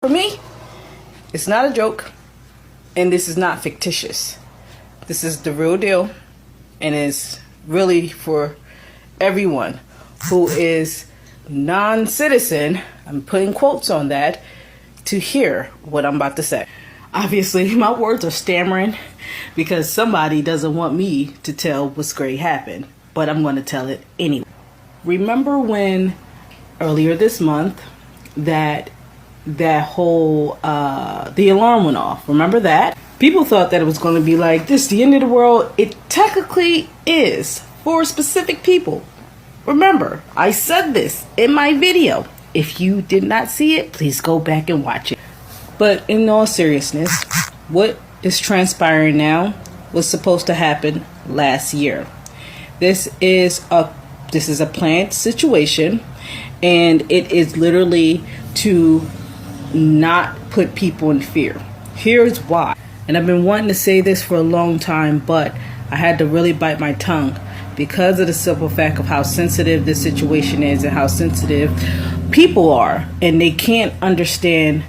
For me, it's not a joke, and this is not fictitious. This is the real deal, and it's really for everyone who is non-citizen, I'm putting quotes on that, to hear what I'm about to say. Obviously, my words are stammering because somebody doesn't want me to tell what's going to happen, but I'm going to tell it anyway. Remember when earlier this month that whole the alarm went off? Remember that? People thought that it was going to be like this, the end of the world. It technically is for specific people. Remember, I said this in my video. If you did not see it, please go back and watch it. But in all seriousness, what is transpiring now was supposed to happen last year. This is a planned situation, and it is literally to not put people in fear. Here's why. And I've been wanting to say this for a long time, but I had to really bite my tongue because of the simple fact of how sensitive this situation is and how sensitive people are, and they can't understand.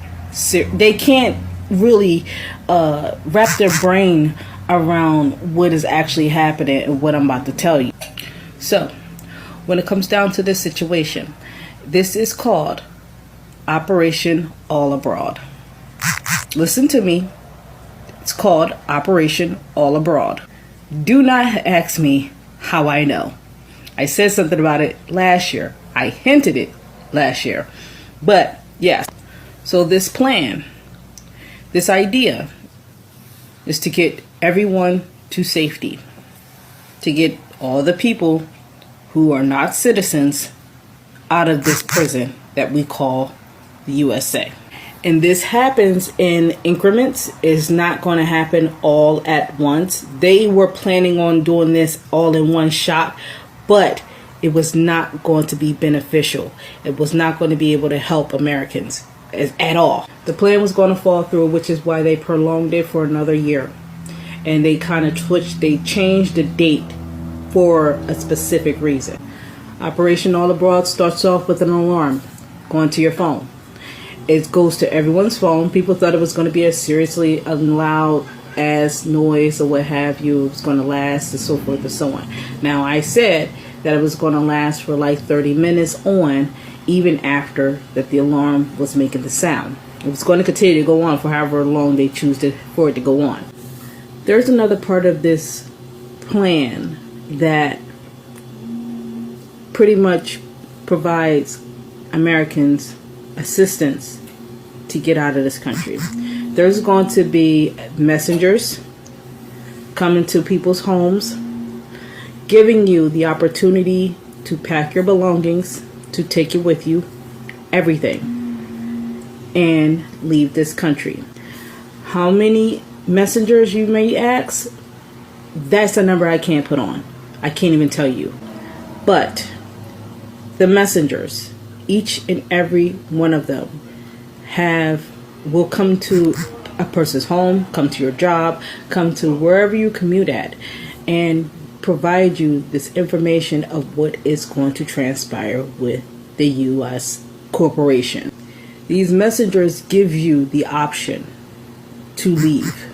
They can't really wrap their brain around what is actually happening and what I'm about to tell you. So, when it comes down to this situation, this is called Operation All Abroad. Listen to me. It's called Operation All Abroad. Do not ask me how I know. I said something about it last year. I hinted it last year. But yes. So this plan, this idea is to get everyone to safety. To get all the people who are not citizens out of this prison that we call the USA. And this happens in increments. It's not going to happen all at once. They were planning on doing this all in one shot, but it was not going to be beneficial. It was not going to be able to help Americans at all. The plan was going to fall through, which is why they prolonged it for another year. And they kind of changed the date for a specific reason. Operation All Abroad starts off with an alarm going to your phone. It goes to everyone's phone. People thought it was going to be a seriously loud as noise or what have you. It was going to last and so forth and so on. Now, I said that it was going to last for like 30 minutes on, even after that the alarm was making the sound. It was going to continue to go on for however long they choose for it to go on. There's another part of this plan that pretty much provides Americans assistance to get out of this country. There's going to be messengers coming to people's homes, giving you the opportunity to pack your belongings, to take it with you, everything, and leave this country. How many messengers, you may ask? That's a number I can't put on. I can't even tell you. But the messengers, each and every one of them, will come to a person's home, come to your job, come to wherever you commute at, and provide you this information of what is going to transpire with the U.S. corporation. These messengers give you the option to leave.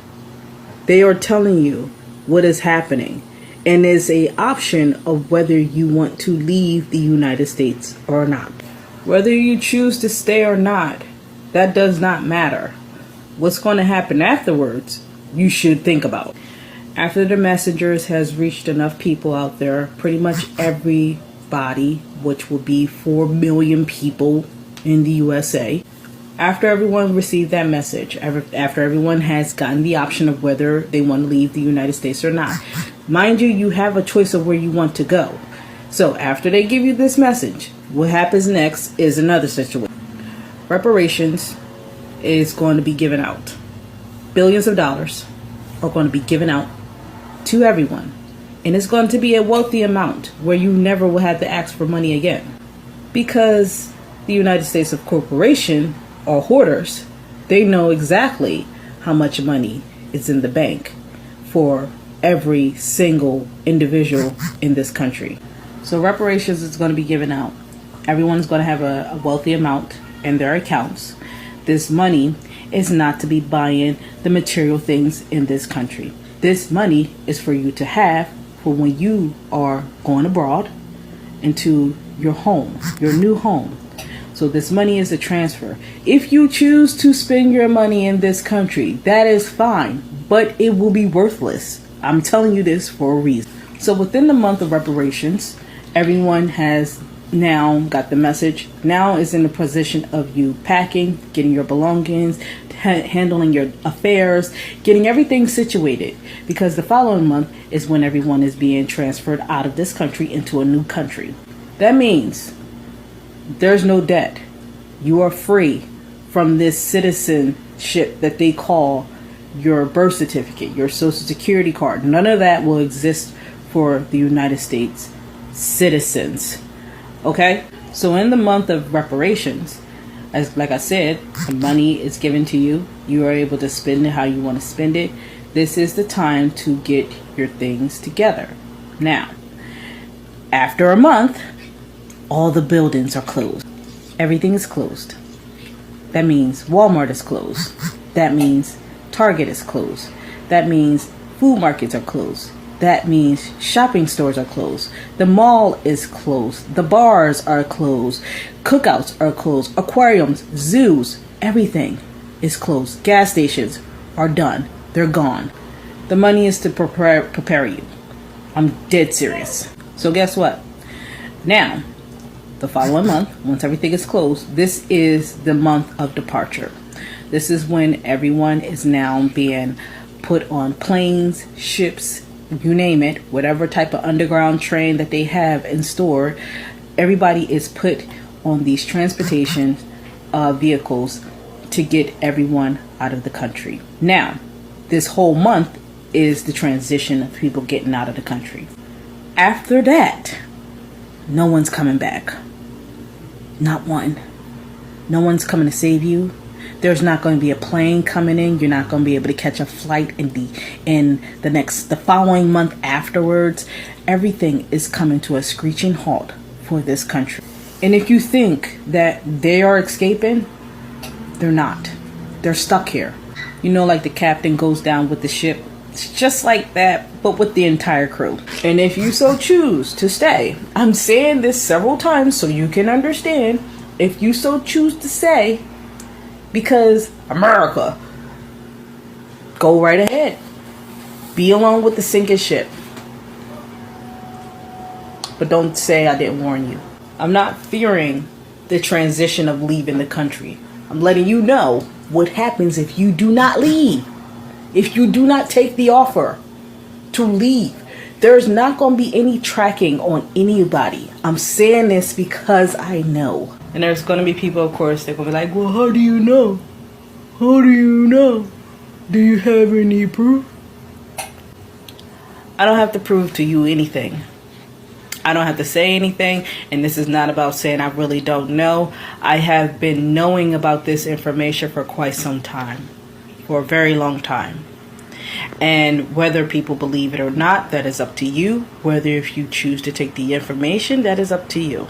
They are telling you what is happening, and it's an option of whether you want to leave the United States or not. Whether you choose to stay or not, that does not matter. What's going to happen afterwards, you should think about. After the messengers has reached enough people out there, pretty much everybody, which will be 4 million people in the USA, after everyone received that message, after everyone has gotten the option of whether they want to leave the United States or not, mind you, you have a choice of where you want to go. So after they give you this message, what happens next is another situation. Reparations is going to be given out. Billions of dollars are going to be given out to everyone. And it's going to be a wealthy amount where you never will have to ask for money again. Because the United States of corporation are hoarders. They know exactly how much money is in the bank for every single individual in this country. So reparations is going to be given out. Everyone's going to have a wealthy amount in their accounts. This money is not to be buying the material things in this country. This money is for you to have for when you are going abroad into your home, your new home. So this money is a transfer. If you choose to spend your money in this country, that is fine, but it will be worthless. I'm telling you this for a reason. So within the month of reparations, everyone has now got the message. Now is in the position of you packing, getting your belongings, handling your affairs, getting everything situated, because the following month is when everyone is being transferred out of this country into a new country. That means there's no debt. You are free from this citizenship that they call your birth certificate, your social security card. None of that will exist for the United States citizens. Okay? So in the month of reparations, as like I said, the money is given to you. You are able to spend it how you want to spend it. This is the time to get your things together. Now, after a month, all the buildings are closed. Everything is closed. That means Walmart is closed. That means Target is closed. That means food markets are closed. That means shopping stores are closed. The mall is closed. The bars are closed. Cookouts are closed. Aquariums, zoos, everything is closed. Gas stations are done. They're gone. The money is to prepare you. I'm dead serious. So guess what? Now, the following month, once everything is closed, this is the month of departure. This is when everyone is now being put on planes, ships, you name it, whatever type of underground train that they have in store. Everybody is put on these transportation vehicles to get everyone out of the country. Now, this whole month is the transition of people getting out of the country. After that, no one's coming back. Not one. No one's coming to save you. There's not going to be a plane coming in. You're not going to be able to catch a flight in the following month afterwards. Everything is coming to a screeching halt for this country. And if you think that they are escaping, they're not. They're stuck here. You know, like the captain goes down with the ship. It's just like that, but with the entire crew. And if you so choose to stay, I'm saying this several times so you can understand. If you so choose to stay, because America, go right ahead. Be along with the sinking ship. But don't say I didn't warn you. I'm not fearing the transition of leaving the country. I'm letting you know what happens if you do not leave. If you do not take the offer to leave. There's not going to be any tracking on anybody. I'm saying this because I know. And there's going to be people, of course, they're going to be like, well, how do you know? How do you know? Do you have any proof? I don't have to prove to you anything. I don't have to say anything. And this is not about saying I really don't know. I have been knowing about this information for quite some time. For a very long time. And whether people believe it or not, that is up to you. Whether if you choose to take the information, that is up to you.